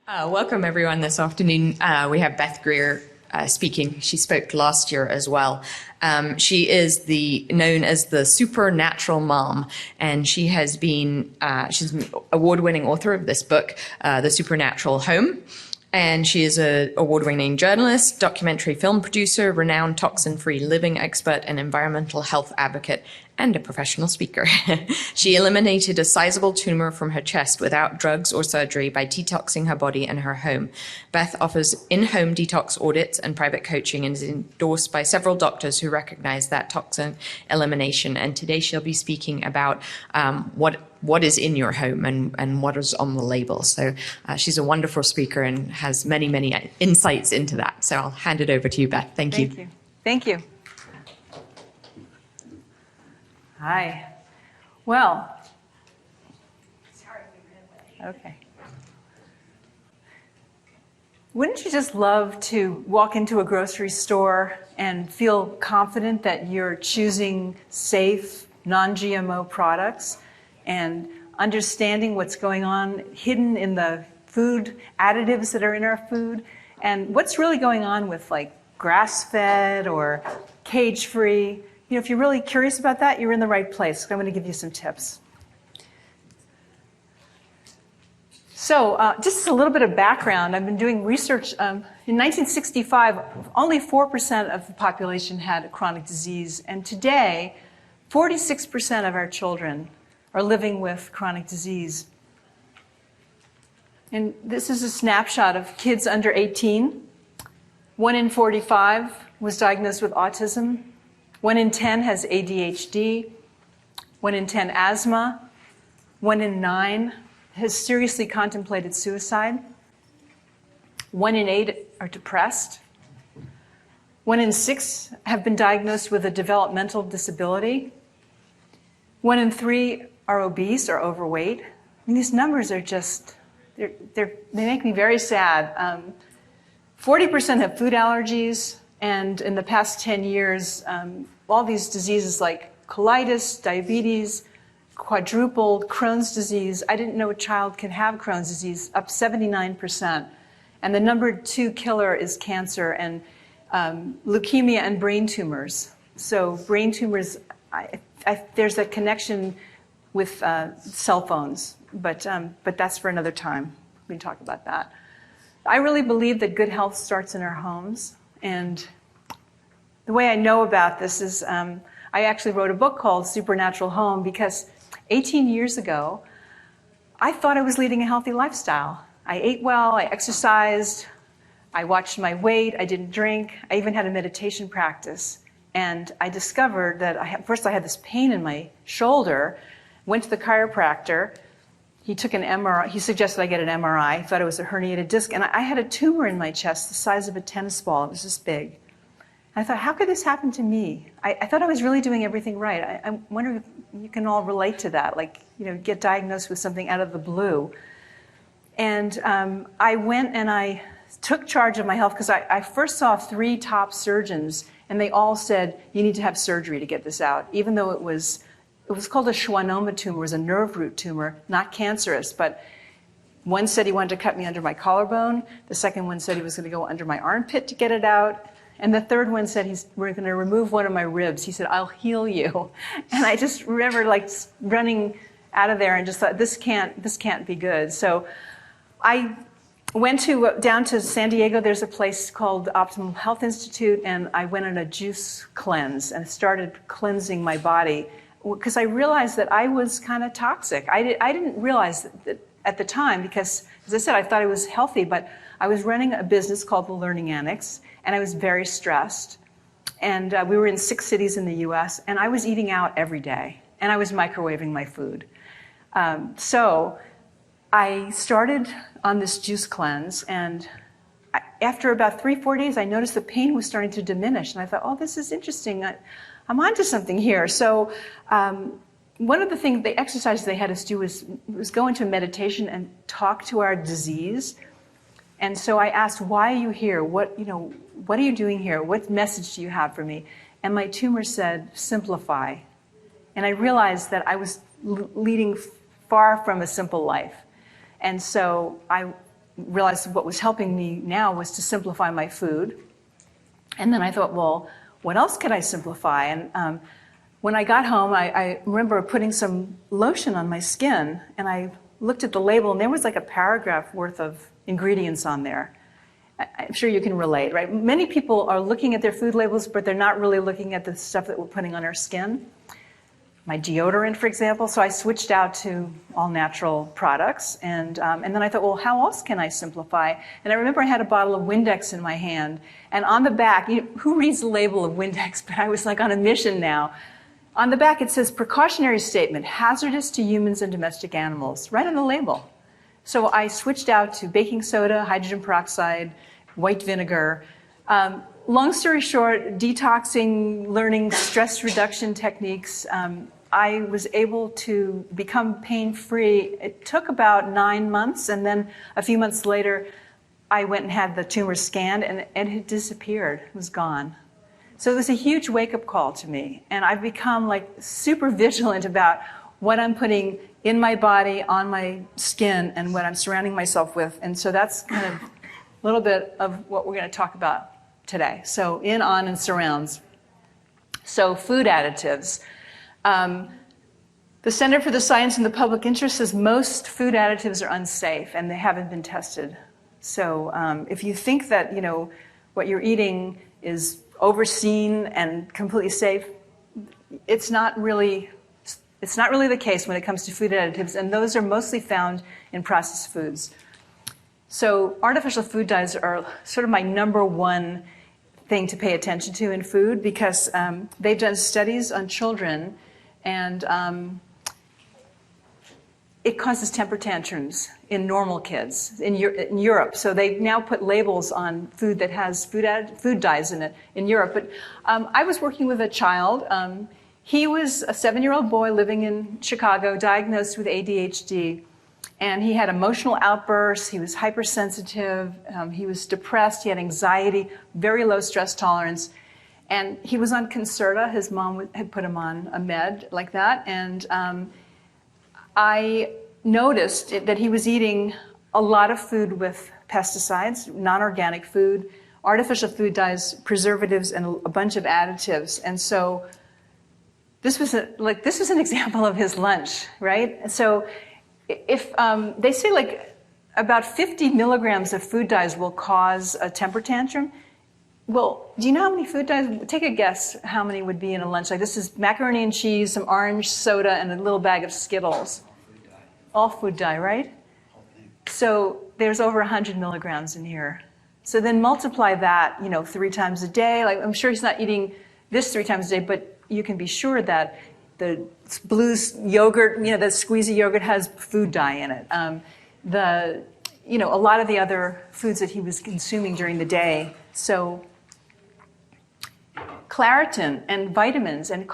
Welcome everyone this afternoon. We have Beth Greer speaking. She spoke last year as well. She is known as the supernatural mom, and she has been she's an award-winning author of this book, The Supernatural Home. And she is an award-winning journalist, documentary film producer, renowned toxin-free living expert, and environmental health advocate, and a professional speaker. She eliminated a sizable tumor from her chest without drugs or surgery by detoxing her body and her home. Beth offers in-home detox audits and private coaching and is endorsed by several doctors who recognize that toxin elimination. And today she'll be speaking about what is in your home and what is on the label. So she's a wonderful speaker and has many, many insights into that. So I'll hand it over to you, Beth. Thank you. Thank you. Hi. Well, okay. Wouldn't you just love to walk into a grocery store and feel confident that you're choosing safe, non-GMO products and understanding what's going on hidden in the food additives that are in our food and what's really going on with like grass-fed or cage-free? You know, if you're really curious about that, you're in the right place. I'm going to give you some tips. So just a little bit of background. I've been doing research. In 1965, only 4% of the population had a chronic disease. And today, 46% of our children are living with chronic disease. And this is a snapshot of kids under 18. 1 in 45 was diagnosed with autism. 1 in 10 has ADHD, 1 in 10 asthma, 1 in 9 has seriously contemplated suicide, 1 in 8 are depressed, 1 in 6 have been diagnosed with a developmental disability, 1 in 3 are obese or overweight. I mean, these numbers are just, they make me very sad. 40% have food allergies. And in the past 10 years, all these diseases like colitis, diabetes, quadrupled, Crohn's disease. I didn't know a child can have Crohn's disease, up 79%. And the number 2 killer is cancer and leukemia and brain tumors. So brain tumors, there's a connection with cell phones, but that's for another time. We can talk about that. I really believe that good health starts in our homes. And the way I know about this is I actually wrote a book called Supernatural Home because 18 years ago, I thought I was leading a healthy lifestyle. I ate well, I exercised, I watched my weight, I didn't drink, I even had a meditation practice. And I discovered that first I had this pain in my shoulder, went to the chiropractor. He took an MRI. He suggested I get an MRI. He thought it was a herniated disc. And I had a tumor in my chest the size of a tennis ball. It was this big. And I thought, how could this happen to me? I thought I was really doing everything right. I wonder if you can all relate to that, like, you know, get diagnosed with something out of the blue. And I went and I took charge of my health because I first saw 3 top surgeons, and they all said, you need to have surgery to get this out, even though it was called a schwannoma tumor. It was a nerve root tumor, not cancerous. But one said he wanted to cut me under my collarbone. The second one said he was going to go under my armpit to get it out. And the third one said we're going to remove one of my ribs. He said, I'll heal you. And I just remember like running out of there and just thought, this can't be good. So I went down to San Diego. There's a place called Optimal Health Institute, and I went on a juice cleanse and started cleansing my body, because I realized that I was kind of toxic. I didn't realize that at the time because, as I said, I thought I was healthy, but I was running a business called The Learning Annex, and I was very stressed. And we were in 6 cities in the US, and I was eating out every day, and I was microwaving my food. So I started on this juice cleanse, and after about 3-4 days, I noticed the pain was starting to diminish, and I thought, oh, this is interesting. I'm onto something here. So one of the exercises they had us do was go into meditation and talk to our disease. And so I asked, why are you here? What are you doing here? What message do you have for me? And my tumor said, simplify. And I realized that I was leading far from a simple life. And so I realized what was helping me now was to simplify my food. And then I thought, well, what else could I simplify? And when I got home, I remember putting some lotion on my skin, and I looked at the label, and there was like a paragraph worth of ingredients on there. I'm sure you can relate, right? Many people are looking at their food labels, but they're not really looking at the stuff that we're putting on our skin. My deodorant, for example, so I switched out to all natural products, and then I thought, well, how else can I simplify? And I remember I had a bottle of Windex in my hand, and on the back, who reads the label of Windex? But I was like on a mission now. On the back, it says, precautionary statement, hazardous to humans and domestic animals, right on the label. So I switched out to baking soda, hydrogen peroxide, white vinegar. Long story short, detoxing, learning stress reduction techniques, I was able to become pain-free. It took about 9 months, and then a few months later, I went and had the tumor scanned, and it had disappeared. It was gone. So it was a huge wake-up call to me, and I've become like super vigilant about what I'm putting in my body, on my skin, and what I'm surrounding myself with. And so that's kind of a little bit of what we're going to talk about today. So in, on, and surrounds. So food additives. The Center for the Science and the Public Interest says most food additives are unsafe and they haven't been tested. So if you think that what you're eating is overseen and completely safe, it's not really the case when it comes to food additives, and those are mostly found in processed foods. So artificial food dyes are sort of my number one thing to pay attention to in food, because they've done studies on children, and it causes temper tantrums in normal kids in Europe. So they now put labels on food that has food dyes in it in Europe. But I was working with a child. He was a 7-year-old boy living in Chicago, diagnosed with ADHD. And he had emotional outbursts, he was hypersensitive, he was depressed, he had anxiety, very low stress tolerance. And he was on Concerta. His mom had put him on a med like that. And I noticed that he was eating a lot of food with pesticides, non-organic food, artificial food dyes, preservatives, and a bunch of additives. And so this was an example of his lunch, right? So if they say like about 50 milligrams of food dyes will cause a temper tantrum, well, do you know how many food dyes? Take a guess how many would be in a lunch. Like this is macaroni and cheese, some orange soda, and a little bag of Skittles. All food dye, right? So there's over 100 milligrams in here. So then multiply that, 3 times a day. Like I'm sure he's not eating this 3 times a day, but you can be sure that the blue yogurt, the squeezy yogurt has food dye in it. A lot of the other foods that he was consuming during the day. So Claritin and vitamins and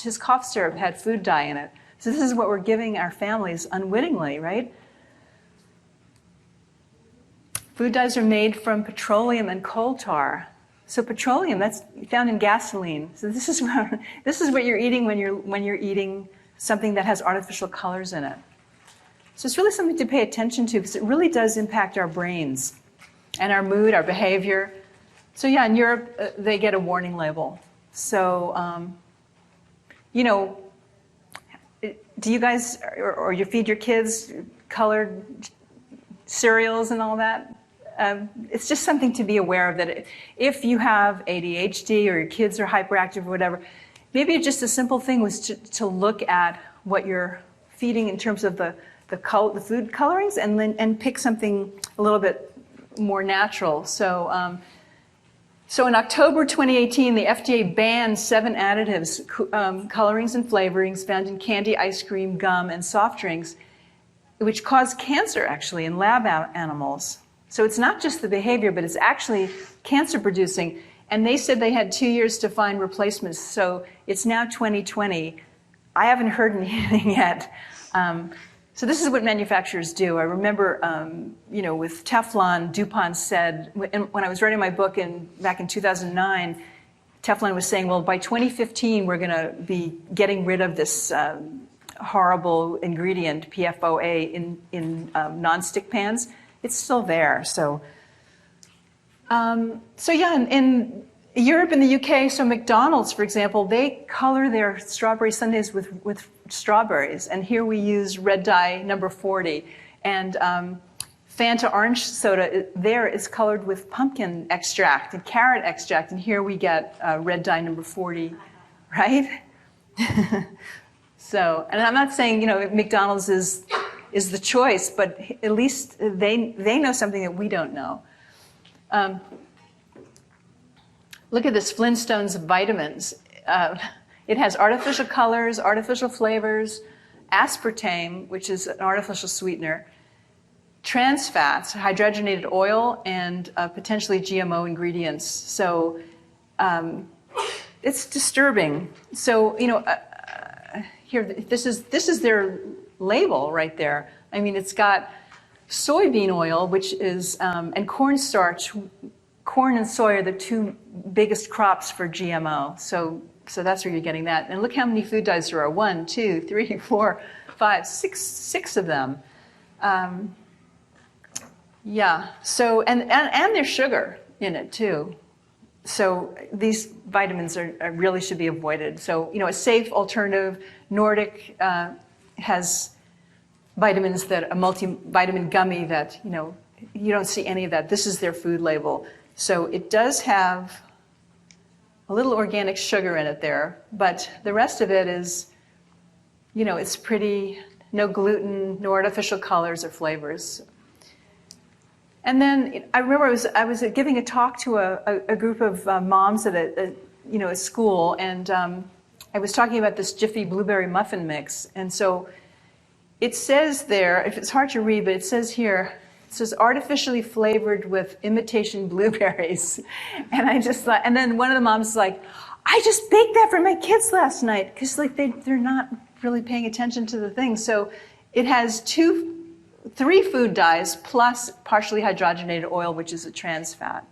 his cough syrup had food dye in it. So this is what we're giving our families unwittingly, right? Food dyes are made from petroleum and coal tar. So petroleum, that's found in gasoline. So this is what you're eating when you're eating something that has artificial colors in it. So it's really something to pay attention to, because it really does impact our brains and our mood, our behavior. So yeah, in Europe, they get a warning label. So, do you guys, or you feed your kids colored cereals and all that? It's just something to be aware of, that if you have ADHD or your kids are hyperactive or whatever, maybe just a simple thing was to look at what you're feeding in terms of the food colorings, and pick something a little bit more natural. So in October 2018, the FDA banned 7 additives, colorings and flavorings found in candy, ice cream, gum, and soft drinks, which cause cancer actually in lab animals. So it's not just the behavior, but it's actually cancer producing. And they said they had 2 years to find replacements. So it's now 2020. I haven't heard anything yet. So this is what manufacturers do. I remember, with Teflon, DuPont said, when I was writing my book back in 2009, Teflon was saying, well, by 2015, we're going to be getting rid of this horrible ingredient, PFOA, in nonstick pans. it's still there. So yeah, in Europe and the UK, so McDonald's, for example, they color their strawberry sundaes with strawberries. And here we use red dye number 40. And Fanta orange soda there is colored with pumpkin extract and carrot extract. And here we get red dye number 40, right? So, and I'm not saying, McDonald's is the choice, but at least they know something that we don't know. Look at this Flintstones of vitamins. It has artificial colors, artificial flavors, aspartame, which is an artificial sweetener, trans fats, hydrogenated oil, and potentially GMO ingredients. So it's disturbing. So, here, this is their label right there. I mean, it's got soybean oil, which is, and cornstarch. Corn and soy are the two biggest crops for GMO. So that's where you're getting that. And look how many food dyes there are. 1, 2, 3, 4, 5, 6 of them. Yeah, so, and there's sugar in it too. So these vitamins really should be avoided. So, a safe alternative, Nordic has vitamins that, a multivitamin gummy that, you don't see any of that. This is their food label. So it does have a little organic sugar in it there, but the rest of it is, it's pretty, no gluten, no artificial colors or flavors. And then I remember I was giving a talk to a group of moms at a school, and I was talking about this Jiffy blueberry muffin mix. And so it says there, if it's hard to read, but it says here, it says artificially flavored with imitation blueberries. And I just thought, and then one of the moms is like, I just baked that for my kids last night, because they're not really paying attention to the thing. So it has 3 food dyes plus partially hydrogenated oil, which is a trans fat.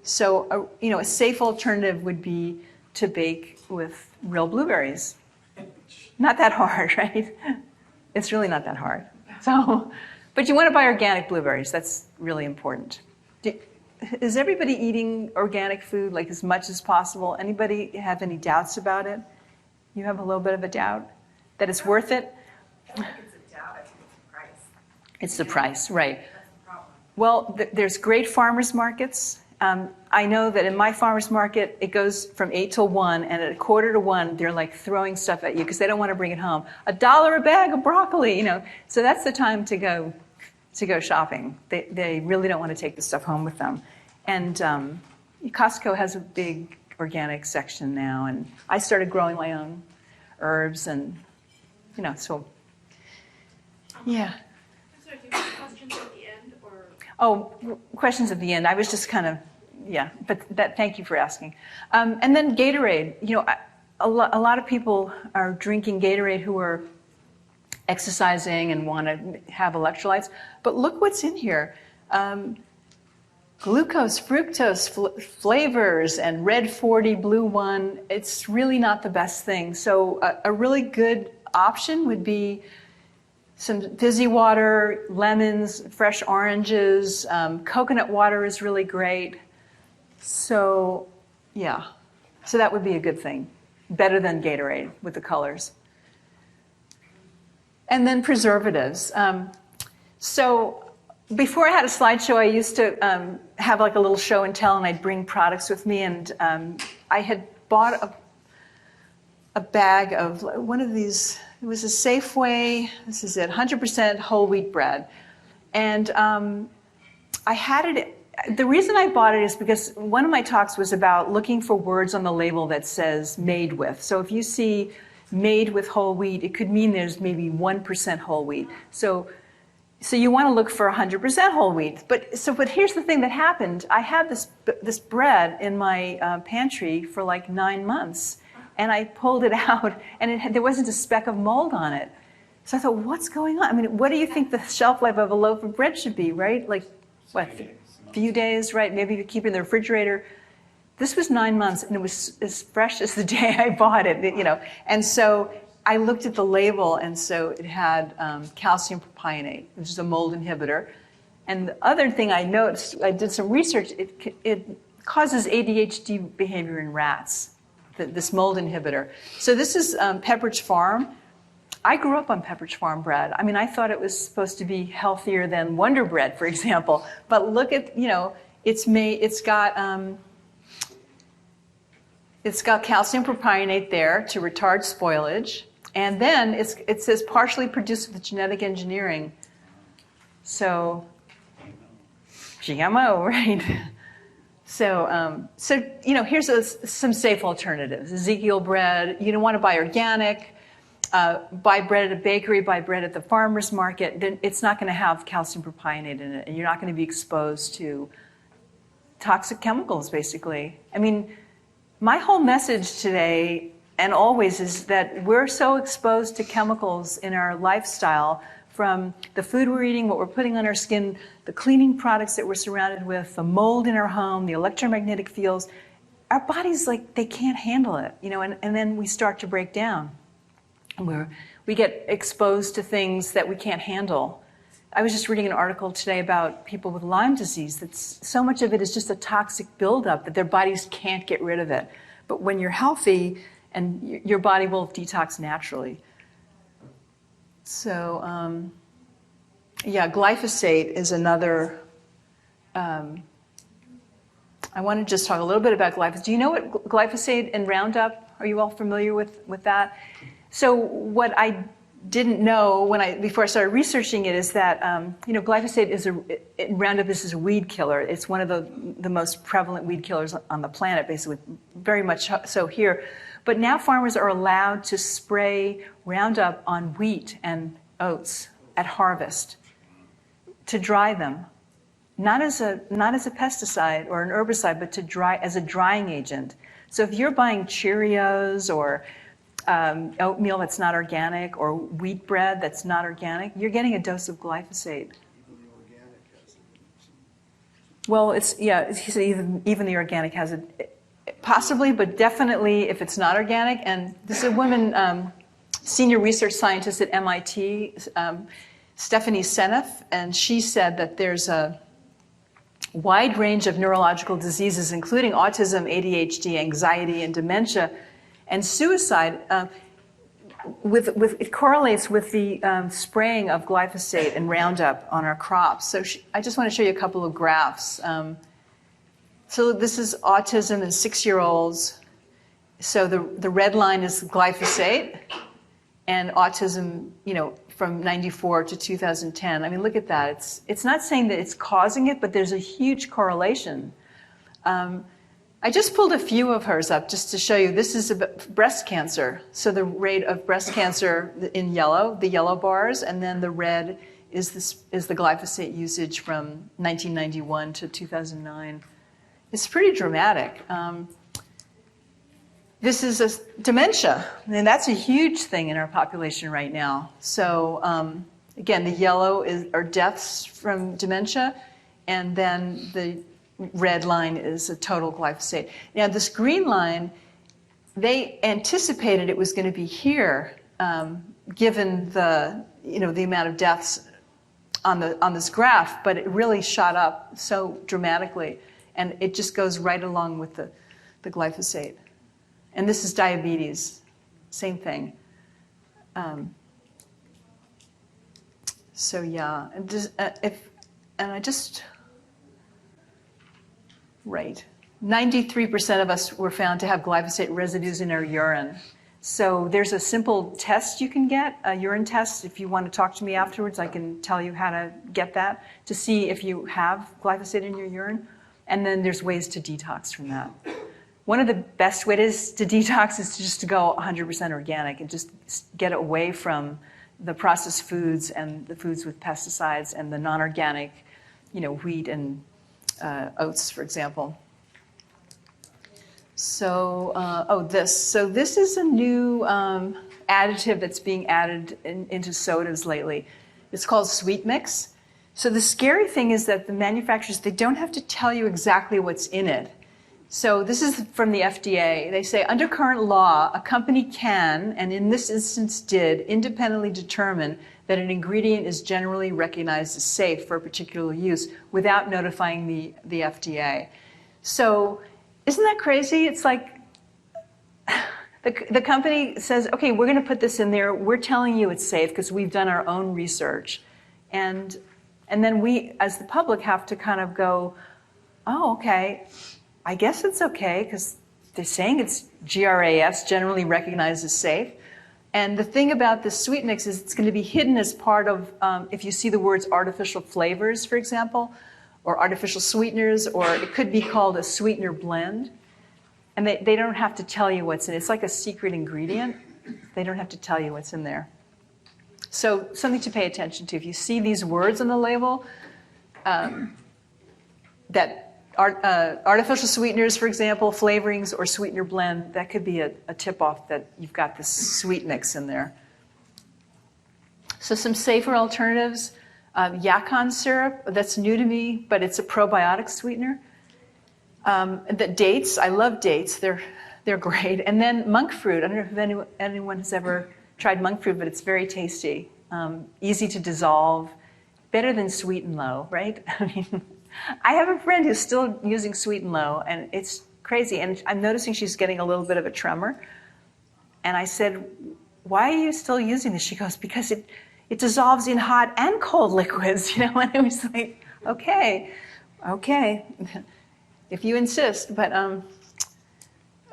So a safe alternative would be to bake with real blueberries. Not that hard, right? It's really not that hard. So, but you want to buy organic blueberries. That's really important. Is everybody eating organic food like as much as possible? Anybody have any doubts about it? You have a little bit of a doubt that it's worth it? I don't think it's a doubt. I think it's the price. It's the price, right. That's the problem. Well, there's great farmers markets. I know that in my farmers market, it goes from 8 till 1, and at 1:45 to 1, they're like throwing stuff at you because they don't want to bring it home. $1 a bag of broccoli, So that's the time to go shopping. They really don't want to take the stuff home with them. And Costco has a big organic section now, and I started growing my own herbs, and so yeah. So do you have questions at the end, or? Oh, questions at the end. I was just kind of, but thank you for asking. And then Gatorade. A lot of people are drinking Gatorade who are exercising and want to have electrolytes. But look what's in here. Glucose, fructose, flavors, and red 40, blue 1. It's really not the best thing. So a really good option would be some fizzy water, lemons, fresh oranges, coconut water is really great. So, yeah. So that would be a good thing. Better than Gatorade with the colors. And then preservatives. So before I had a slideshow, I used to have like a little show and tell, and I'd bring products with me. And I had bought a bag of one of these. It was a Safeway, this is it, 100% whole wheat bread. And I had it, the reason I bought it is because one of my talks was about looking for words on the label that says made with. So if you see made with whole wheat, it could mean there's maybe 1% whole wheat. So you want to look for 100% whole wheat. But here's the thing that happened. I had this bread in my pantry for like 9 months. And I pulled it out, and there wasn't a speck of mold on it. So I thought, what's going on? I mean, what do you think the shelf life of a loaf of bread should be, right? Like, what, few days, right? Maybe you keep it in the refrigerator. This was 9 months, and it was as fresh as the day I bought it, And so I looked at the label, and so it had calcium propionate, which is a mold inhibitor. And the other thing I noticed, I did some research, it causes ADHD behavior in rats, this mold inhibitor. So this is Pepperidge Farm. I grew up on Pepperidge Farm bread. I mean, I thought it was supposed to be healthier than Wonder Bread, for example. But look at, it's got calcium propionate there to retard spoilage. And then it says partially produced with genetic engineering. So, GMO, right? So here's some safe alternatives. Ezekiel bread, you don't want to buy organic. Buy bread at a bakery, buy bread at the farmer's market. Then it's not going to have calcium propionate in it, and you're not going to be exposed to toxic chemicals, basically. I mean, my whole message today and always is that we're so exposed to chemicals in our lifestyle, from the food we're eating, what we're putting on our skin, the cleaning products that we're surrounded with, the mold in our home, the electromagnetic fields. Our bodies, they can't handle it, and then we start to break down. We get exposed to things that we can't handle. I was just reading an article today about people with Lyme disease. So much of it is just a toxic buildup that their bodies can't get rid of it. But when you're healthy, and your body will detox naturally. So, glyphosate is another. I want to just talk a little bit about glyphosate. Do you know what glyphosate and Roundup? Are you all familiar with that? So what I didn't know before I started researching it is that glyphosate Roundup is a weed killer. It's one of the most prevalent weed killers on the planet, basically, very much so here. But now farmers are allowed to spray Roundup on wheat and oats at harvest to dry them, not as a pesticide or an herbicide, but as a drying agent. So if you're buying Cheerios or oatmeal that's not organic, or wheat bread that's not organic, you're getting a dose of glyphosate. Well, he said even the organic has it, possibly, but definitely if it's not organic. And this is a woman, senior research scientist at MIT, Stephanie Seneff, and she said that there's a wide range of neurological diseases, including autism, ADHD, anxiety, and dementia, and suicide. It correlates with the spraying of glyphosate and Roundup on our crops. So I just want to show you a couple of graphs. So this is autism in 6-year-olds. So the red line is glyphosate, and autism, from 94 to 2010. I mean, look at that. It's not saying that it's causing it, but there's a huge correlation. I just pulled a few of hers up just to show you. This is breast cancer. So the rate of breast cancer in yellow, the yellow bars, and then the red is the glyphosate usage from 1991 to 2009. It's pretty dramatic. This is dementia, and that's a huge thing in our population right now. So again, the yellow are deaths from dementia, and then the red line is a total glyphosate. Now this green line, they anticipated it was going to be here, given the amount of deaths on this graph, but it really shot up so dramatically, and it just goes right along with the glyphosate. And this is diabetes, same thing. So yeah, right. 93% of us were found to have glyphosate residues in our urine. So there's a simple test you can get, a urine test. If you want to talk to me afterwards, I can tell you how to get that to see if you have glyphosate in your urine. And then there's ways to detox from that. One of the best ways to detox is just to go 100% organic and just get away from the processed foods and the foods with pesticides and the non-organic, wheat and oats, for example. So, this is a new additive that's being added into sodas lately. It's called Sweet Mix. So the scary thing is that the manufacturers, they don't have to tell you exactly what's in it. So this is from the FDA. They say, under current law, a company can, and in this instance did, independently determine that an ingredient is generally recognized as safe for a particular use without notifying the FDA. So isn't that crazy? It's like the company says, okay, we're going to put this in there. We're telling you it's safe because we've done our own research. And then we, as the public, have to kind of go, oh, okay, I guess it's okay because they're saying it's GRAS, generally recognized as safe. And the thing about this sweet mix is it's going to be hidden as part of, if you see the words artificial flavors, for example, or artificial sweeteners, or it could be called a sweetener blend. And they don't have to tell you what's in it. It's like a secret ingredient. They don't have to tell you what's in there. So something to pay attention to. If you see these words on the label, that artificial sweeteners, for example, flavorings or sweetener blend, that could be a tip-off that you've got this sweet mix in there. So some safer alternatives, yacon syrup, that's new to me, but it's a probiotic sweetener. The dates, I love dates, they're great. And then monk fruit, I don't know if anyone has ever tried monk fruit, but it's very tasty, easy to dissolve, better than Sweet and Low, right? I mean, I have a friend who's still using Sweet and Low, and it's crazy. And I'm noticing she's getting a little bit of a tremor. And I said, why are you still using this? She goes, because it dissolves in hot and cold liquids, you know? And I was like, okay, if you insist. But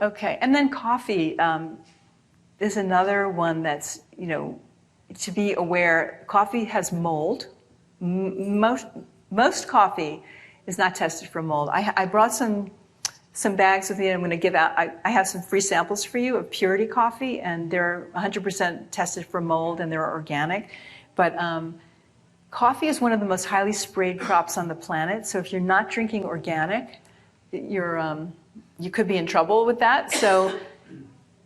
okay. And then coffee is another one that's, you know, to be aware. Coffee has mold. Most coffee is not tested for mold. I brought some bags with me, and I'm going to give out. I have some free samples for you of Purity coffee, and they're 100% tested for mold, and they're organic. But coffee is one of the most highly sprayed crops on the planet. So if you're not drinking organic, you could be in trouble with that. So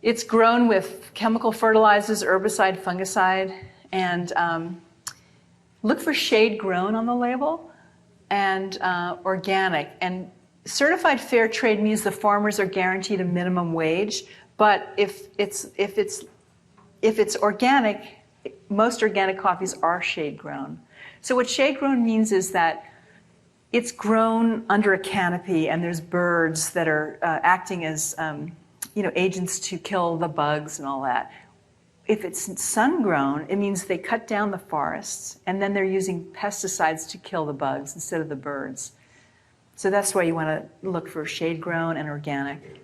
it's grown with chemical fertilizers, herbicide, fungicide, and look for shade grown on the label, and organic. And certified fair trade means the farmers are guaranteed a minimum wage. But if it's organic, most organic coffees are shade grown. So what shade grown means is that it's grown under a canopy, and there's birds that are acting as agents to kill the bugs and all that. If it's sun-grown, it means they cut down the forests, and then they're using pesticides to kill the bugs instead of the birds. So that's why you want to look for shade-grown and organic.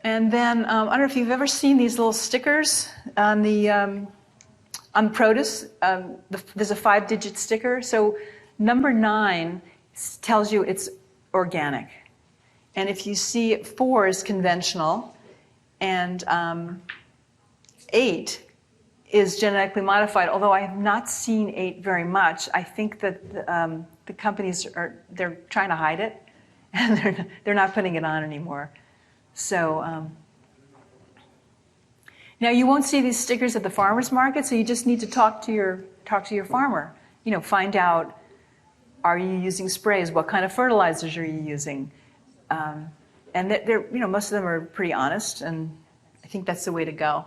And then, I don't know if you've ever seen these little stickers on the produce. There's a 5-digit sticker. So number 9 tells you it's organic. And if you see 4 is conventional, and 8 is genetically modified, although I have not seen 8 very much. I think that the companies they're trying to hide it, and they're not putting it on anymore. So now you won't see these stickers at the farmer's market, so you just need to talk to your farmer. You know, find out, are you using sprays? What kind of fertilizers are you using? And they're, most of them are pretty honest, and I think that's the way to go.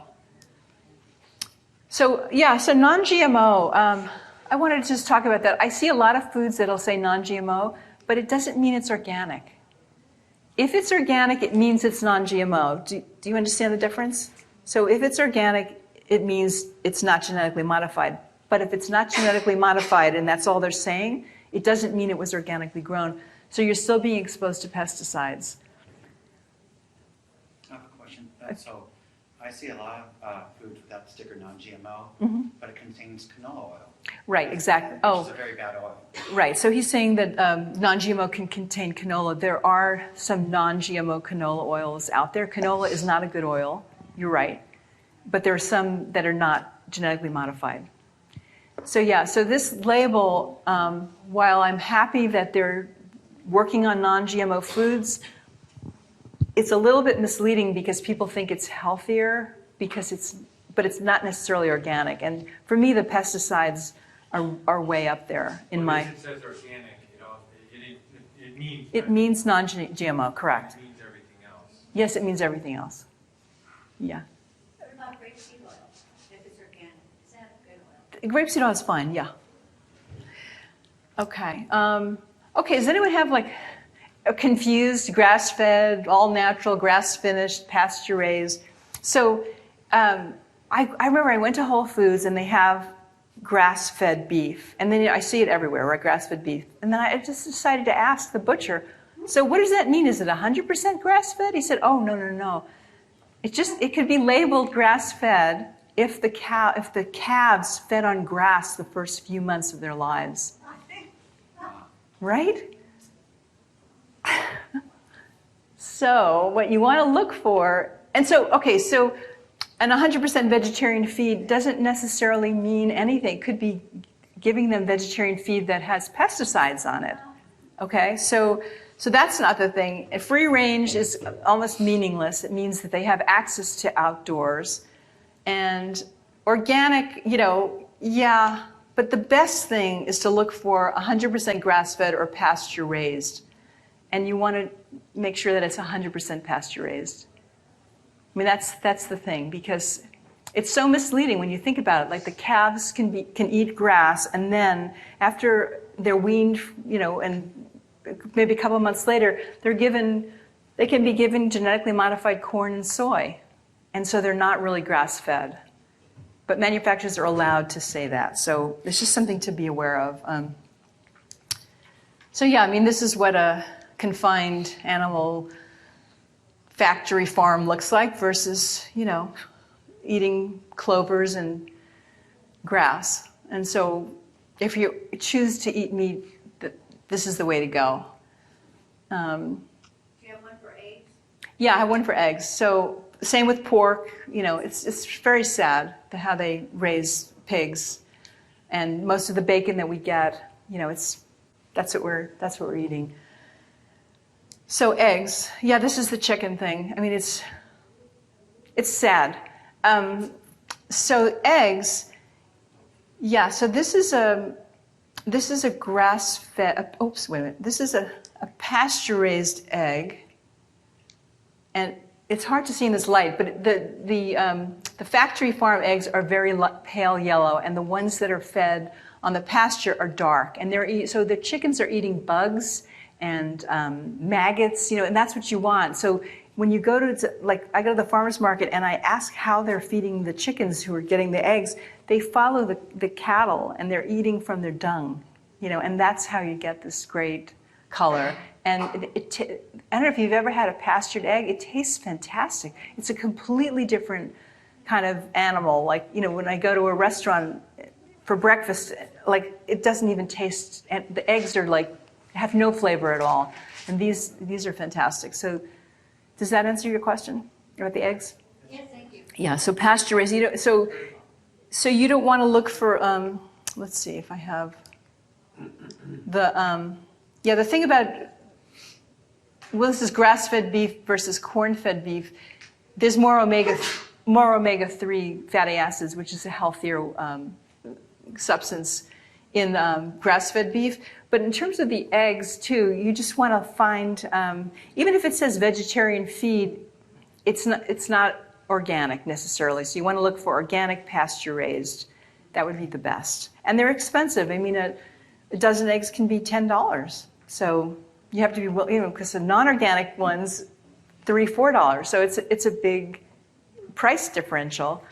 So so non-GMO, I wanted to just talk about that. I see a lot of foods that'll say non-GMO, but it doesn't mean it's organic. If it's organic, it means it's non-GMO. Do you understand the difference? So if it's organic, it means it's not genetically modified. But if it's not genetically modified and that's all they're saying, it doesn't mean it was organically grown. So you're still being exposed to pesticides. I have a question. So I see a lot of food without the sticker non-GMO, but it contains canola oil. Right, exactly. Which is a very bad oil. Right. So he's saying that non-GMO can contain canola. There are some non-GMO canola oils out there. Canola is not a good oil. You're right. But there are some that are not genetically modified. So so this label, while I'm happy that they're working on non-GMO foods, it's a little bit misleading because people think it's healthier but it's not necessarily organic. And for me, the pesticides are way up there in my. It says organic, you It means non-GMO, correct. It means everything else. Yes, it means everything else. Yeah. What about grapeseed oil, if it's organic? Is that good oil? Grapeseed oil is fine, yeah. Okay. Okay, does anyone have like a confused grass-fed, all-natural, grass-finished, pasture-raised? So I remember I went to Whole Foods and they have grass-fed beef. And then I see it everywhere, right, grass-fed beef. And then I just decided to ask the butcher, so what does that mean? Is it 100% grass-fed? He said, oh, no. It could be labeled grass-fed if the calves fed on grass the first few months of their lives. Right? So what you want to look for, and so, okay, so an 100% vegetarian feed doesn't necessarily mean anything. It could be giving them vegetarian feed that has pesticides on it. Okay, so that's not the thing. And free range is almost meaningless. It means that they have access to outdoors. And organic, yeah, but the best thing is to look for 100% grass-fed or pasture-raised. And you want to make sure that it's 100% pasture-raised. I mean, that's the thing, because it's so misleading when you think about it. Like the calves can eat grass, and then after they're weaned, and maybe a couple of months later, they can be given genetically modified corn and soy, and so they're not really grass-fed. But manufacturers are allowed to say that, so it's just something to be aware of. So yeah, I mean, this is what a confined animal factory farm looks like versus, eating clovers and grass. And so if you choose to eat meat, this is the way to go. Do you have one for eggs? Yeah, I have one for eggs. So same with pork. It's very sad how they raise pigs, and most of the bacon that we get, that's what we're eating. So eggs, yeah, this is the chicken thing. I mean, it's sad. So eggs, yeah. So this is a grass-fed. Oops, wait a minute. This is a pasture-raised egg, and it's hard to see in this light. But the factory farm eggs are very pale yellow, and the ones that are fed on the pasture are dark. And so the chickens are eating bugs and maggots, and that's what you want. So when you go I go to the farmer's market and I ask how they're feeding the chickens who are getting the eggs, they follow the cattle and they're eating from their dung, and that's how you get this great color. And I don't know if you've ever had a pastured egg, it tastes fantastic. It's a completely different kind of animal. Like, when I go to a restaurant for breakfast, it doesn't even taste, and the eggs are have no flavor at all. And these are fantastic. So does that answer your question about the eggs? Yes, thank you. Yeah, so pasture-raised. So you don't want to look for, let's see if I have the thing about, this is grass-fed beef versus corn-fed beef. There's more omega-3 fatty acids, which is a healthier substance in grass-fed beef. But in terms of the eggs, too, you just want to find, even if it says vegetarian feed, it's not organic necessarily. So you want to look for organic pasture-raised. That would be the best. And they're expensive. I mean, a dozen eggs can be $10. So you have to be, because the non-organic ones, $3, $4. So it's a big price differential.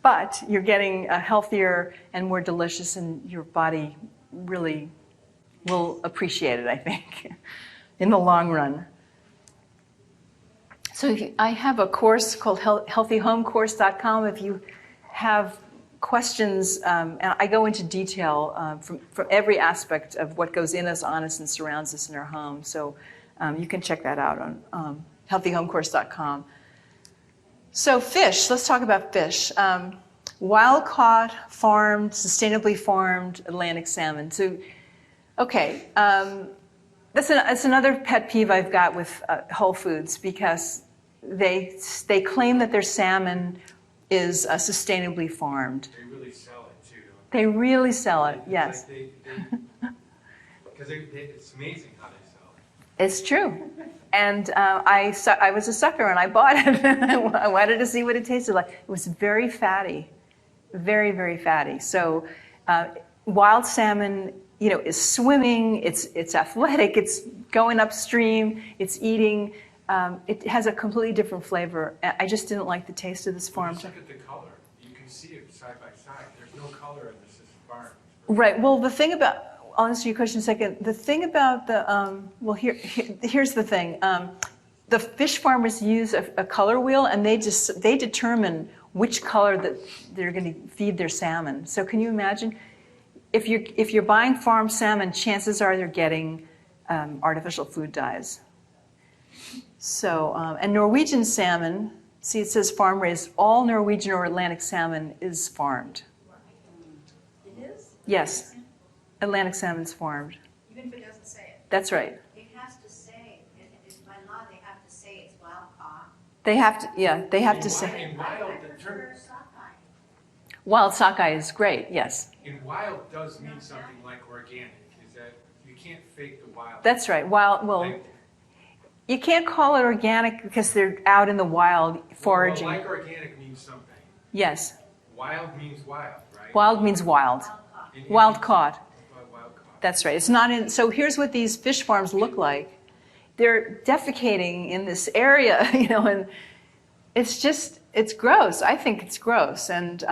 But you're getting a healthier and more delicious, and your body really will appreciate it, I think, in the long run. So I have a course called healthyhomecourse.com. If you have questions, and I go into detail from every aspect of what goes in us, on us, and surrounds us in our home. So you can check that out on healthyhomecourse.com. So fish, let's talk about fish. Wild-caught, farmed, sustainably farmed Atlantic salmon. So, okay, that's another pet peeve I've got with Whole Foods, because they claim that their salmon is sustainably farmed. They really sell it too. They really sell it, yes. Because it's amazing how they sell It's true. And I was a sucker and I bought it. I wanted to see what it tasted like. It was very fatty, very, very fatty. So wild salmon, is swimming, it's athletic, it's going upstream, it's eating. It has a completely different flavor. I just didn't like the taste of this farm. Just look at the color. You can see it side by side. There's no color in this farm. Right. Well, the thing about, I'll answer your question in a second. The thing about the, here's the thing. The fish farmers use a color wheel, and they determine which color that they're going to feed their salmon. So can you imagine? If you're buying farm salmon, chances are they're getting artificial food dyes. So, and Norwegian salmon, see it says farm raised, all Norwegian or Atlantic salmon is farmed. It is? Yes, Atlantic salmon's farmed. Even if it doesn't say it. That's right. It has to say, it's by law, they have to say it's wild caught. They have to, yeah, they have to say. In wild, I the prefer term sockeye. Wild sockeye is great, yes. in wild does mean something like organic. Is that you can't fake the wild? That's right. Wild, well, Like- you can't call it organic because they're out in the wild foraging. Well, like organic means something. Yes, Wild means wild, right? wild means wild. In- Wild caught. Wild caught. That's right. It's not in. So here's what these fish farms look like. They're defecating in this area, and it's just, it's gross. I think it's gross, and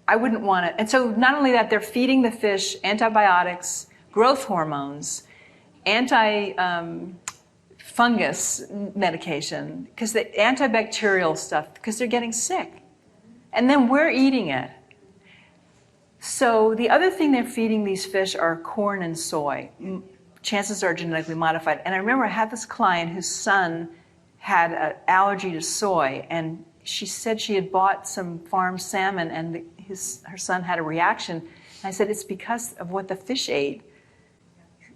I wouldn't want it. And so not only that, they're feeding the fish antibiotics, growth hormones, fungus medication, because the antibacterial stuff, because they're getting sick. And then we're eating it. So the other thing they're feeding these fish are corn and soy. Chances are genetically modified. And I remember I had this client whose son had an allergy to soy, and she said she had bought some farm salmon, and her son had a reaction. And I said, it's because of what the fish ate.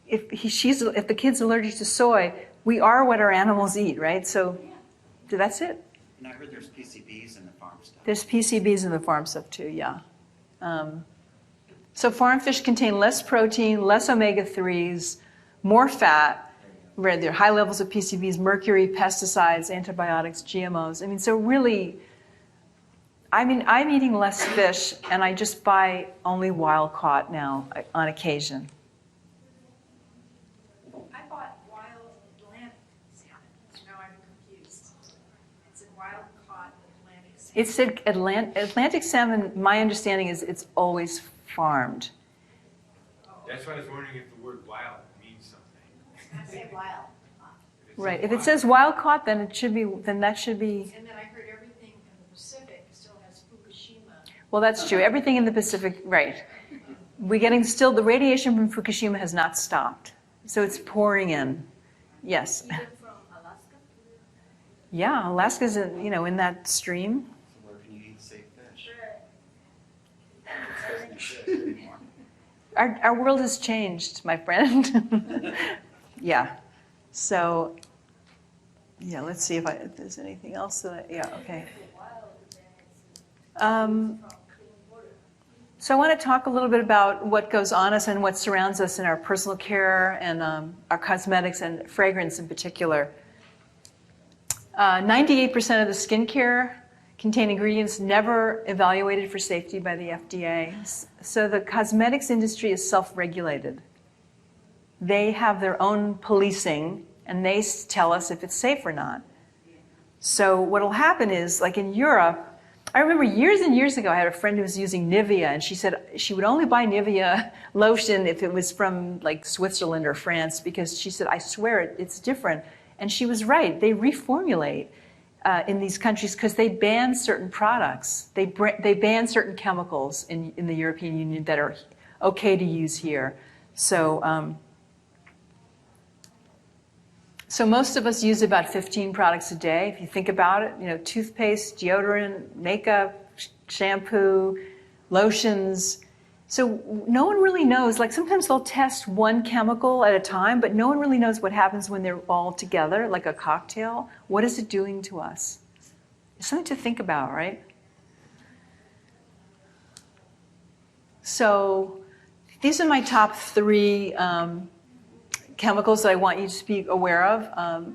If the kid's allergic to soy, we are what our animals eat, right? So that's it. And I heard there's PCBs in the farm stuff. There's PCBs in the farm stuff too, yeah. So farm fish contain less protein, less omega-3s, more fat, where there are high levels of PCBs, mercury, pesticides, antibiotics, GMOs. I mean, so really, I'm eating less fish, and I just buy only wild caught now on occasion. I bought wild Atlantic salmon. Now I'm confused. It's a wild caught Atlantic salmon. It said Atlantic salmon, my understanding is it's always farmed. That's why I was wondering if the word wild means something. I say wild. Right. If it says wild caught, then that should be. And then I heard everything in the Pacific still has Fukushima. Well, that's true. Everything in the Pacific, right. The radiation from Fukushima has not stopped. So it's pouring in. Yes. Even from Alaska? Yeah, Alaska's in that stream. So where can you eat safe fish? Sure. It doesn't exist anymore. Our world has changed, my friend. Yeah. So, yeah, let's see if there's anything else okay. So I want to talk a little bit about what goes on us and what surrounds us in our personal care and our cosmetics and fragrance in particular. 98% of the skincare contain ingredients never evaluated for safety by the FDA. So the cosmetics industry is self-regulated. They have their own policing, and they tell us if it's safe or not. So what will happen is, like in Europe, I remember years and years ago, I had a friend who was using Nivea, and she said she would only buy Nivea lotion if it was from like Switzerland or France, because she said, I swear it's different. And she was right. They reformulate in these countries because they ban certain products. They ban certain chemicals in the European Union that are okay to use here. So most of us use about 15 products a day. If you think about it, toothpaste, deodorant, makeup, shampoo, lotions. So no one really knows. Like sometimes they'll test one chemical at a time, but no one really knows what happens when they're all together, like a cocktail. What is it doing to us? It's something to think about, right? So these are my top 3 chemicals that I want you to be aware of.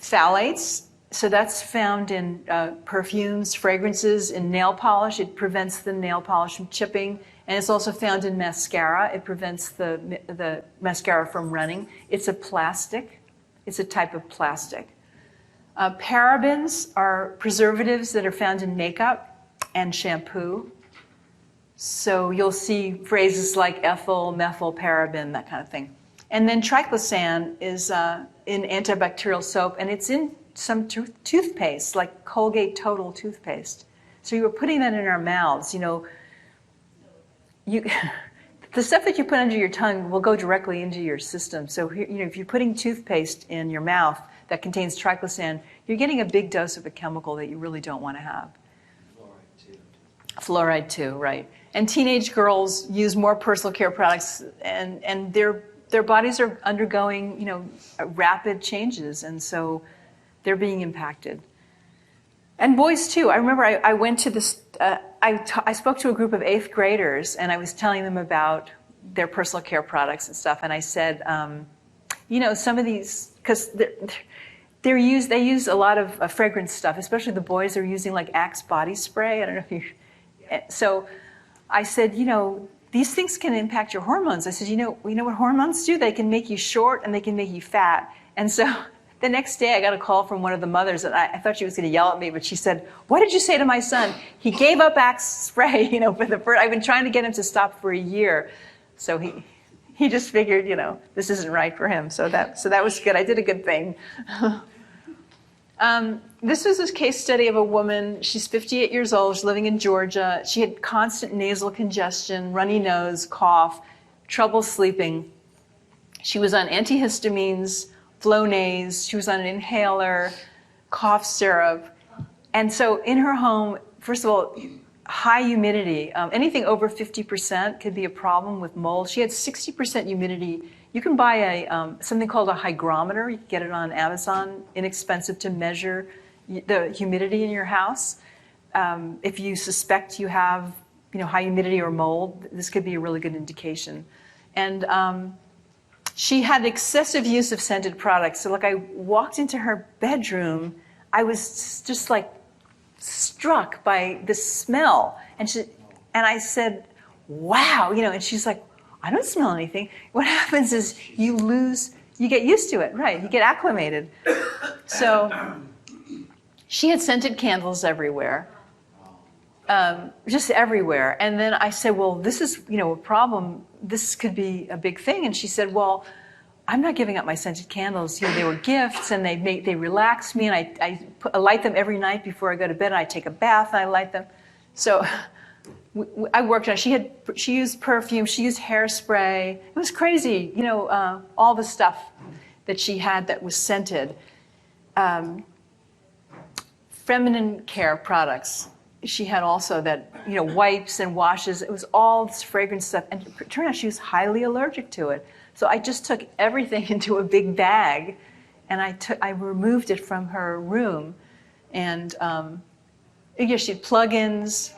Phthalates, so that's found in perfumes, fragrances, in nail polish. It prevents the nail polish from chipping. And it's also found in mascara. It prevents the mascara from running. It's a plastic. It's a type of plastic. Parabens are preservatives that are found in makeup and shampoo. So you'll see phrases like ethyl, methyl, paraben, that kind of thing. And then triclosan is in antibacterial soap, and it's in some toothpaste, like Colgate Total toothpaste. So you were putting that in our mouths, you know. The stuff that you put under your tongue will go directly into your system. So you know, if you're putting toothpaste in your mouth that contains triclosan, you're getting a big dose of a chemical that you really don't want to have. Fluoride too, right. And teenage girls use more personal care products, and their bodies are undergoing, you know, rapid changes, and so they're being impacted. And boys too. I remember I went to this, I spoke to a group of 8th graders, and I was telling them about their personal care products and stuff, and I said, you know, some of these, because they use a lot of fragrance stuff, especially the boys are using like Axe body spray. I don't know if you, so I said, you know, these things can impact your hormones. I said, you know what hormones do? They can make you short and they can make you fat. And so the next day I got a call from one of the mothers, and I thought she was going to yell at me, but she said, what did you say to my son? He gave up Axe spray, you know, for the first, I've been trying to get him to stop for a year. So he just figured, you know, this isn't right for him. So that was good. I did a good thing. This was a case study of a woman. She's 58 years old. She's living in Georgia. She had constant nasal congestion, runny nose, cough, trouble sleeping. She was on antihistamines, Flonase. She was on an inhaler, cough syrup. And so in her home, first of all, high humidity. Anything over 50% could be a problem with mold. She had 60% humidity. You can buy something called a hygrometer. You can get it on Amazon, inexpensive to measure the humidity in your house. If you suspect you have, you know, high humidity or mold, this could be a really good indication. And she had excessive use of scented products. So like I walked into her bedroom, I was just like struck by the smell. And I said, wow, you know, and she's like, I don't smell anything. What happens is you get used to it, right? You get acclimated. So she had scented candles everywhere, just everywhere. And then I said, well, this is, you know, a problem. This could be a big thing. And she said, well, I'm not giving up my scented candles. You know, they were gifts, and they relax me, and I light them every night before I go to bed, and I take a bath, and I light them. So I worked on it. She used perfume, she used hairspray. It was crazy, you know, all the stuff that she had that was scented. Feminine care products. She had also that, you know, wipes and washes. It was all this fragrance stuff, and it turned out she was highly allergic to it. So I just took everything into a big bag, and I removed it from her room, and yeah, she had plugins.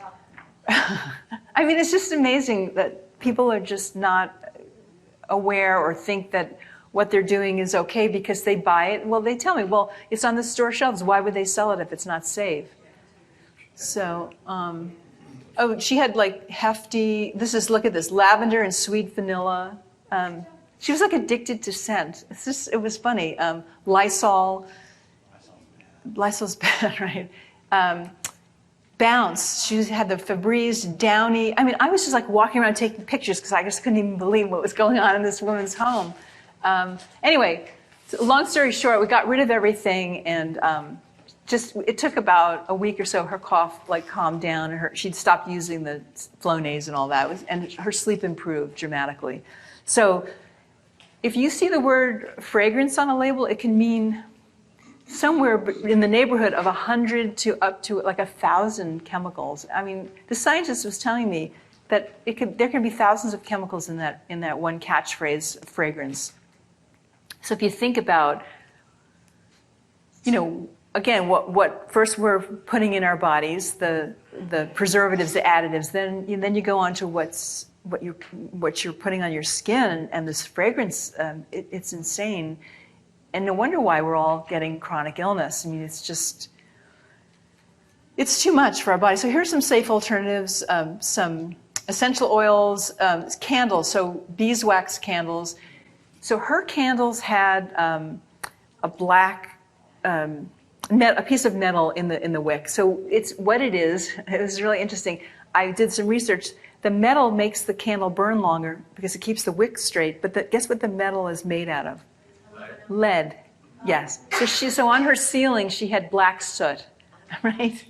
I mean, it's just amazing that people are just not aware or think that what they're doing is okay because they buy it. Well, they tell me, well, it's on the store shelves. Why would they sell it if it's not safe? So, oh, she had like hefty, look at this, lavender and sweet vanilla. She was like addicted to scent. It was funny. Lysol's bad, right? Bounce. She had the Febreze, Downy. I mean, I was just like walking around taking pictures because I just couldn't even believe what was going on in this woman's home. Anyway, so long story short, we got rid of everything, and it took about a week or so. Her cough like calmed down, and she'd stopped using the Flonase and all that, and her sleep improved dramatically. So if you see the word fragrance on a label, it can mean somewhere in the neighborhood of 100 to up to like 1,000 chemicals. I mean, the scientist was telling me that there can be thousands of chemicals in that one catchphrase, fragrance. So if you think about, you know, again, what first we're putting in our bodies, the preservatives, the additives, then you go on to what you're putting on your skin, and this fragrance, it's insane. And no wonder why we're all getting chronic illness. I mean, it's too much for our body. So here's some safe alternatives, some essential oils, candles, so beeswax candles. So her candles had a black, a piece of metal in the wick. So it's what it is. It was really interesting. I did some research. The metal makes the candle burn longer because it keeps the wick straight. But guess what the metal is made out of? Lead. Yes. So on her ceiling she had black soot, right?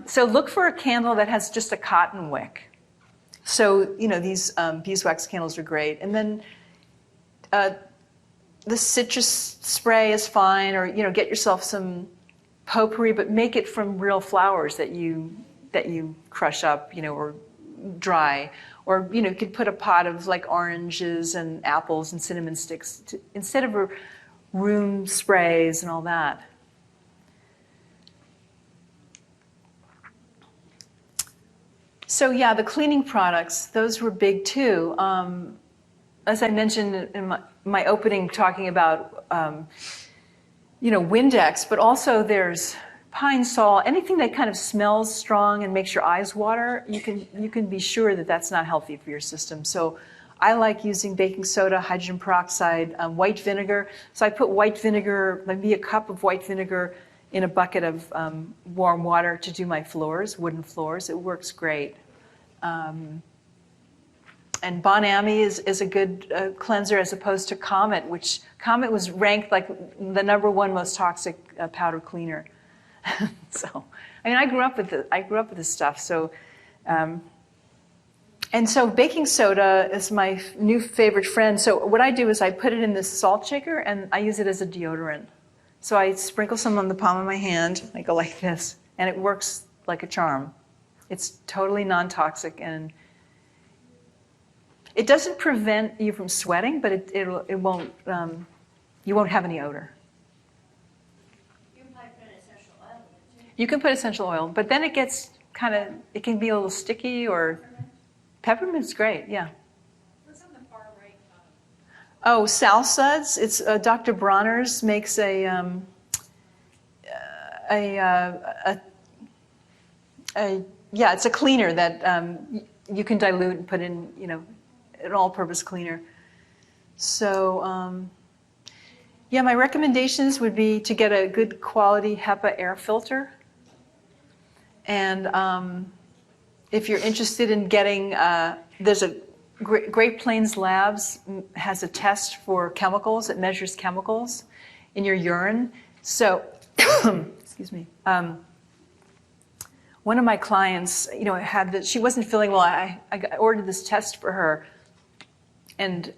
So look for a candle that has just a cotton wick. So these beeswax candles are great. And then the citrus spray is fine, or get yourself some potpourri, but make it from real flowers that you crush up, or dry. Or you could put a pot of like oranges and apples and cinnamon sticks instead of room sprays and all that. So yeah, the cleaning products, those were big too. As I mentioned in my opening, talking about Windex, but also there's pine sol, anything that kind of smells strong and makes your eyes water. You can be sure that that's not healthy for your system. So I like using baking soda, hydrogen peroxide, white vinegar. So I put white vinegar, maybe a cup of white vinegar, in a bucket of warm water to do my floors, wooden floors. It works great. And Bon Ami is a good cleanser as opposed to Comet, which Comet was ranked like the #1 most toxic powder cleaner. So, I mean, I grew up with this stuff. So, and so baking soda is my new favorite friend. So what I do is I put it in this salt shaker and I use it as a deodorant. So I sprinkle some on the palm of my hand. I go like this, and it works like a charm. It's totally non-toxic, and it doesn't prevent you from sweating, but it won't. You won't have any odor. You might put essential oil in it too. You can put essential oil, but then it gets it can be a little sticky, or peppermint's great, yeah. What's on the far right? Oh, Salsuds. It's Dr. Bronner's makes it's a cleaner that you can dilute and put in, an all-purpose cleaner. So, my recommendations would be to get a good quality HEPA air filter. And if you're interested in getting, there's a Great Plains Labs has a test for chemicals. It measures chemicals in your urine. So, excuse me. One of my clients, had she wasn't feeling well. I ordered this test for her, and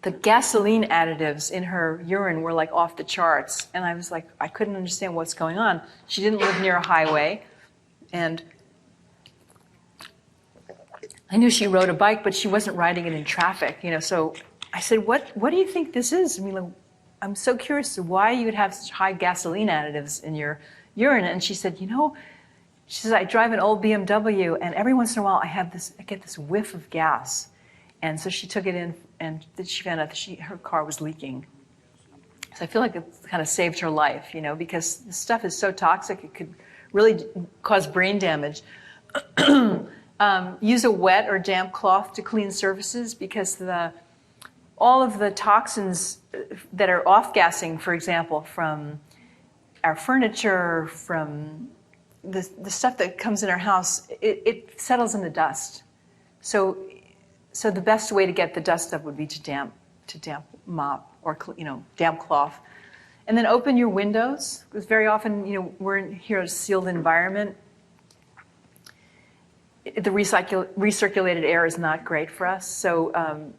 the gasoline additives in her urine were like off the charts. And I was like, I couldn't understand what's going on. She didn't live near a highway, and I knew she rode a bike, but she wasn't riding it in traffic. So I said, what do you think this is? I mean, I'm so curious as to why you would have such high gasoline additives in your urine. And she said, she says, I drive an old BMW, and every once in a while I get this whiff of gas. And so she took it in, and she found out that her car was leaking. So I feel like it kind of saved her life, because this stuff is so toxic, it could really cause brain damage. Use a wet or damp cloth to clean surfaces, because all of the toxins that are off-gassing, for example, from our furniture, from the stuff that comes in our house, it settles in the dust. So the best way to get the dust up would be to damp mop or damp cloth, and then open your windows, because very often we're in here a sealed environment. The recirculated air is not great for us. So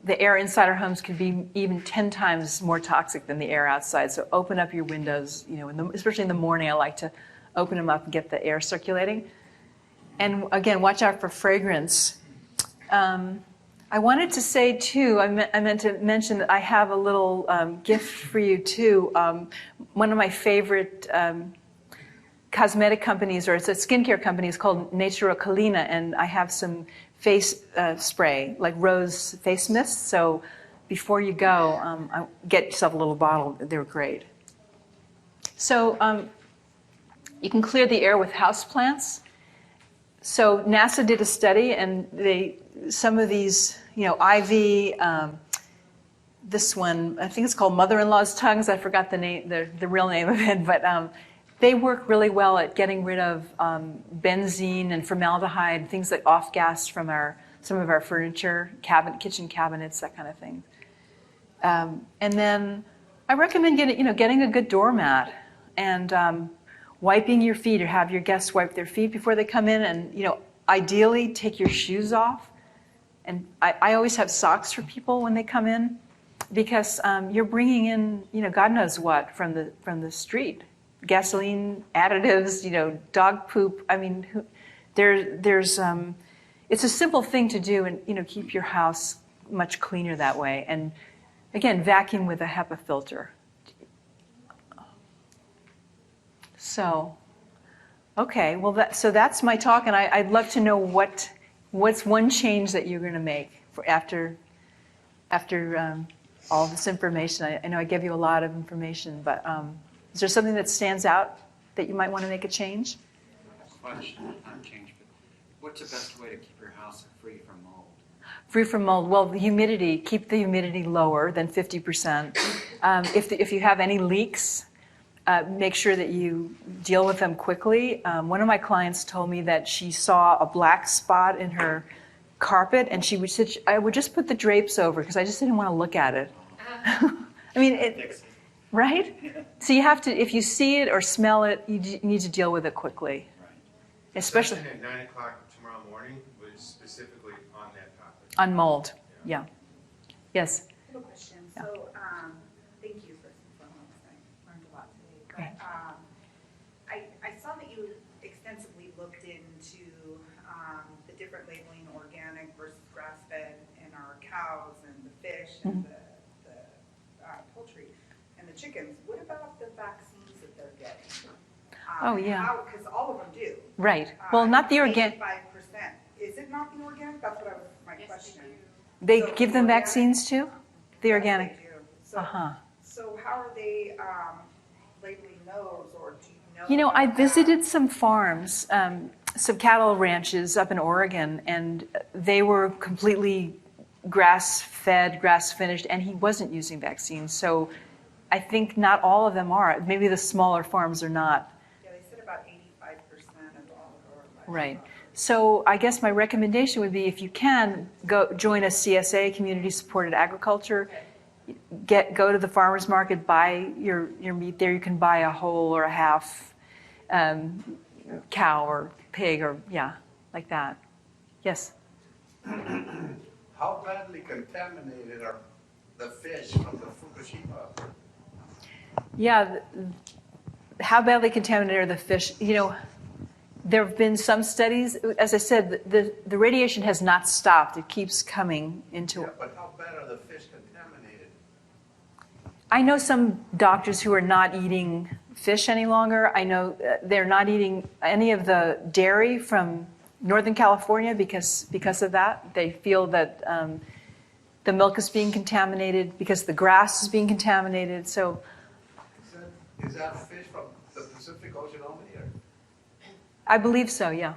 the air inside our homes could be even 10 times more toxic than the air outside. So open up your windows, especially in the morning. I like to open them up and get the air circulating. And again, watch out for fragrance. I wanted to say too, I meant to mention that I have a little gift for you too. One of my favorite cosmetic companies, or it's a skincare company, is called Naturocalina, and I have some face spray, like rose face mist. So before you go, get yourself a little bottle. They're great. So you can clear the air with houseplants. So NASA did a study, and some of these, IV, this one, I think it's called Mother-in-Law's Tongues. I forgot the name, the real name of it, but they work really well at getting rid of benzene and formaldehyde, things like off-gas from some of our furniture, kitchen cabinets, that kind of thing. And then I recommend getting a good doormat and wiping your feet, or have your guests wipe their feet before they come in, and ideally take your shoes off. And I always have socks for people when they come in, because you're bringing in God knows what from the street, gasoline, additives, dog poop. I mean, there's it's a simple thing to do, and keep your house much cleaner that way. And again, vacuum with a HEPA filter. So, okay, well, so that's my talk, and I'd love to know what's one change that you're going to make after all this information. I know I gave you a lot of information, but is there something that stands out that you might want to make a change? Question, not change, but what's the best way to keep your house free from mold? Free from mold. Well, the humidity, keep the humidity lower than 50%. If you have any leaks, make sure that you deal with them quickly. One of my clients told me that she saw a black spot in her carpet, and she would say, I would just put the drapes over because I just didn't want to look at it. I mean, right? So you have to, if you see it or smell it, you need to deal with it quickly. Right. Especially at 9 o'clock tomorrow morning was specifically on that topic. on mold. Yeah. Yes. I have a question. Yeah. So, thank you first and foremost. I learned a lot today. But I saw that you extensively looked into the different labeling, organic versus grass-fed, in our cows and the fish and the poultry and the chickens. What about the vaccines that they're getting? Oh, yeah. Because all of them do. Right. Well, not the organic. 85%. Is it not the organic? That's what my question. They So give them organic- vaccines too? The organic. Yes, they do. So, Uh-huh. so how are they labeling those, or do you know? You know, I about visited some farms, some cattle ranches up in Oregon, and they were completely grass-fed, grass-finished, and he wasn't using vaccines. So I think not all of them are. Maybe the smaller farms are not. Yeah, they said about 85% of all of our Right. So I guess my recommendation would be, if you can, go join a CSA, community-supported agriculture. Go to the farmer's market, buy your meat there. You can buy a whole or a half cow or pig, or like that. Yes. How badly contaminated are the fish from the Fukushima? Yeah. How badly contaminated are the fish? There have been some studies. As I said, the radiation has not stopped. It keeps coming into. Yeah, but how bad are the fish contaminated? I know some doctors who are not eating fish any longer. I know they're not eating any of the dairy from Northern California because of that. They feel that the milk is being contaminated because the grass is being contaminated. So, Is that fish from the Pacific Ocean only? Or? I believe so. Yeah.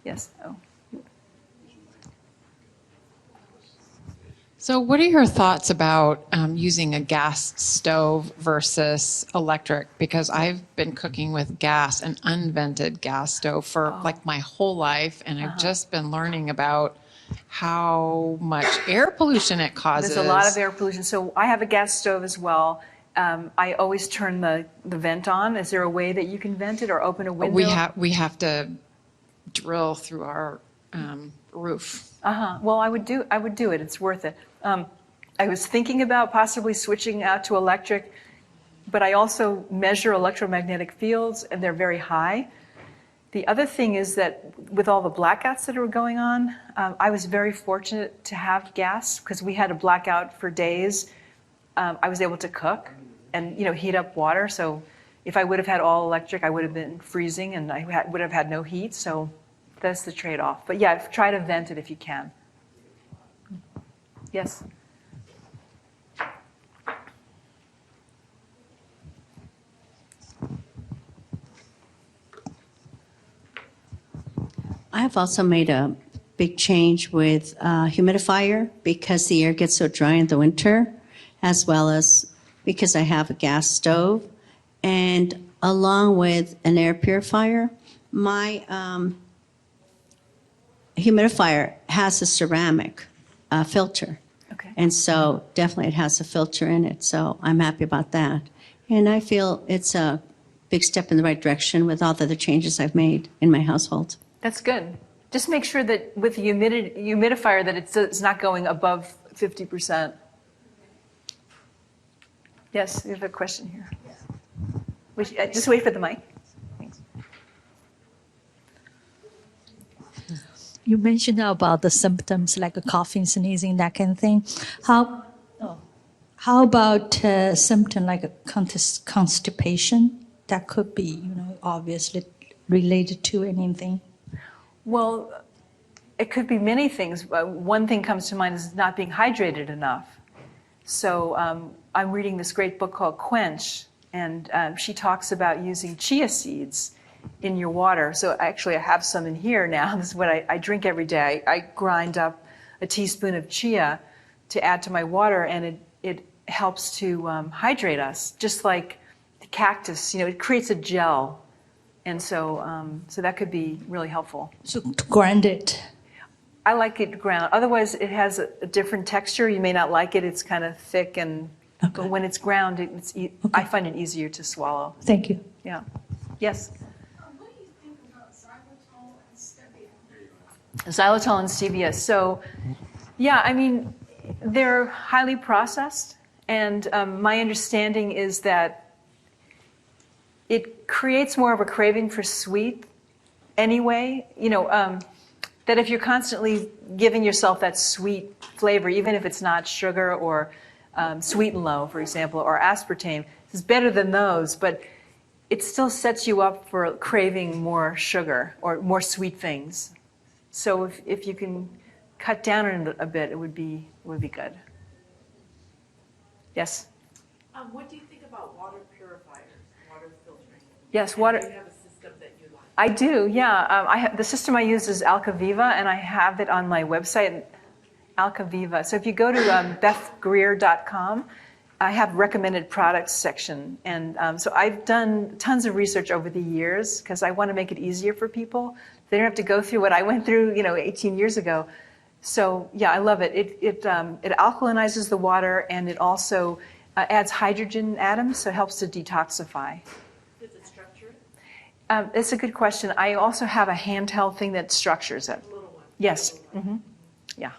Yes. Oh. So what are your thoughts about using a gas stove versus electric? Because I've been cooking with gas, an unvented gas stove, for like my whole life, and I've just been learning about how much air pollution it causes. There's a lot of air pollution. So I have a gas stove as well. I always turn the vent on. Is there a way that you can vent it or open a window? We have to drill through our roof. Well, I would do it. It's worth it. I was thinking about possibly switching out to electric, but I also measure electromagnetic fields, and they're very high. The other thing is that with all the blackouts that are going on, I was very fortunate to have gas, because we had a blackout for days. I was able to cook and heat up water. So if I would have had all electric, I would have been freezing, and I would have had no heat. So That's the trade-off. But yeah, try to vent it if you can. Yes? I have also made a big change with humidifier because the air gets so dry in the winter, as well as because I have a gas stove. And along with an air purifier, my humidifier has a ceramic filter. Okay. And so definitely it has a filter in it. So I'm happy about that. And I feel it's a big step in the right direction with all the other changes I've made in my household. That's good. Just make sure that with the humidifier that it's not going above 50%. Yes, you have a question here. Just wait for the mic. Thanks. You mentioned about the symptoms like a coughing, sneezing, that kind of thing. How about a symptom like a constipation? That could be, obviously related to anything. Well, it could be many things. One thing comes to mind is not being hydrated enough. So I'm reading this great book called Quench, and she talks about using chia seeds in your water. So actually I have some in here now. This is what I drink every day. I grind up a teaspoon of chia to add to my water, and it helps to hydrate us, just like the cactus. It creates a gel. And so that could be really helpful. So to grind it. I like it ground. Otherwise, it has a different texture. You may not like it. It's kind of thick, but when it's ground, I find it easier to swallow. Thank you. Yeah. Yes? What do you think about xylitol and stevia? Xylitol and stevia. So, yeah, I mean, they're highly processed. And my understanding is that it creates more of a craving for sweet anyway. That if you're constantly giving yourself that sweet flavor, even if it's not sugar or sweet and low, for example, or aspartame, it's better than those, but it still sets you up for craving more sugar or more sweet things. So if you can cut down on it a bit, it would be good. Yes? What do you think about water purifiers, water filtering? Yes, Do you have a system that you like? I do, yeah. The system I use is Alcaviva, and I have it on my website, Alcaviva. So if you go to bethgreer.com, I have recommended products section. And so I've done tons of research over the years because I want to make it easier for people. They don't have to go through what I went through, 18 years ago. So yeah, I love it. It alkalinizes the water, and it also adds hydrogen atoms, so it helps to detoxify. Does it structure it? It's a good question. I also have a handheld thing that structures it. Little one. Yes. Mm-hmm. Yeah.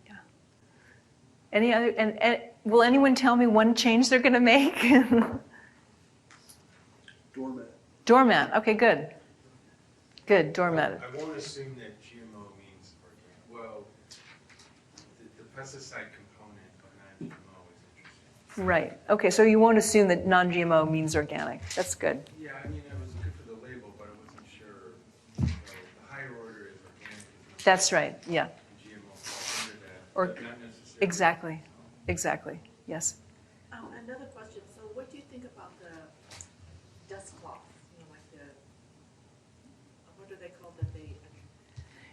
Yeah. Any other? And will anyone tell me one change they're going to make? Doormat. Doormat. Okay, good. Good, doormat. I won't assume that GMO means organic. Well, the pesticide component of non-GMO is interesting. Right. Okay, so you won't assume that non-GMO means organic. That's good. Yeah, I mean, I was looking for the label, but I wasn't sure. So the higher order is organic. That's right. Yeah. GMO falls under that, Or- but not necessarily. Exactly. Exactly. Yes. Another question. So what do you think about the dust cloth? What are they called that they...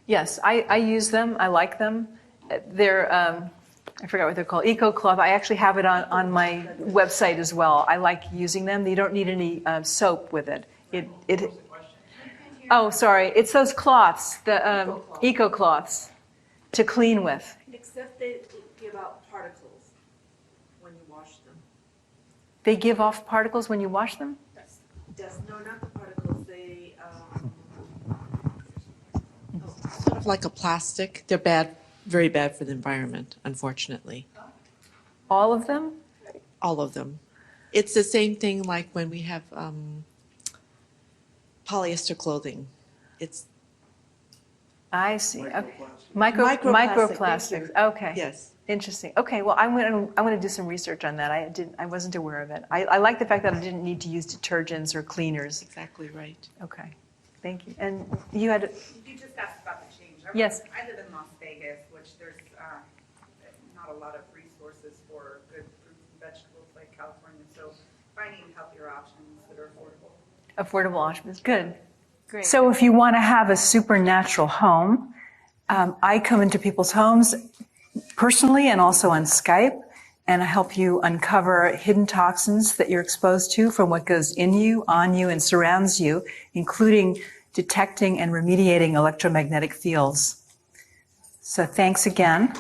Yes, I use them. I like them. They're, I forgot what they're called, Eco Club. I actually have it on my website as well. I like using them. You don't need any soap with it. Oh, sorry. It's those cloths, the Eco Cloths, to clean with. Except they give out particles when you wash them. They give off particles when you wash them? No, not the particles. They... Sort of like a plastic. They're bad, very bad for the environment, unfortunately. All of them? All of them. It's the same thing like when we have polyester clothing. It's I see. Okay. Microplastic. Microplastics. Okay. Yes. Interesting. Okay. Well, I'm going to do some research on that. I wasn't aware of it. I like the fact that I didn't need to use detergents or cleaners. Exactly right. Okay. Thank you. And you had, You just asked about the change. Yes. I live in Las Vegas, which there's not a lot of resources for good fruits and vegetables like California. So finding healthier options that are affordable. affordable options. Good. Great. So if you want to have a supernatural home, I come into people's homes personally and also on Skype, and I help you uncover hidden toxins that you're exposed to from what goes in you, on you, and surrounds you, including detecting and remediating electromagnetic fields. So thanks again.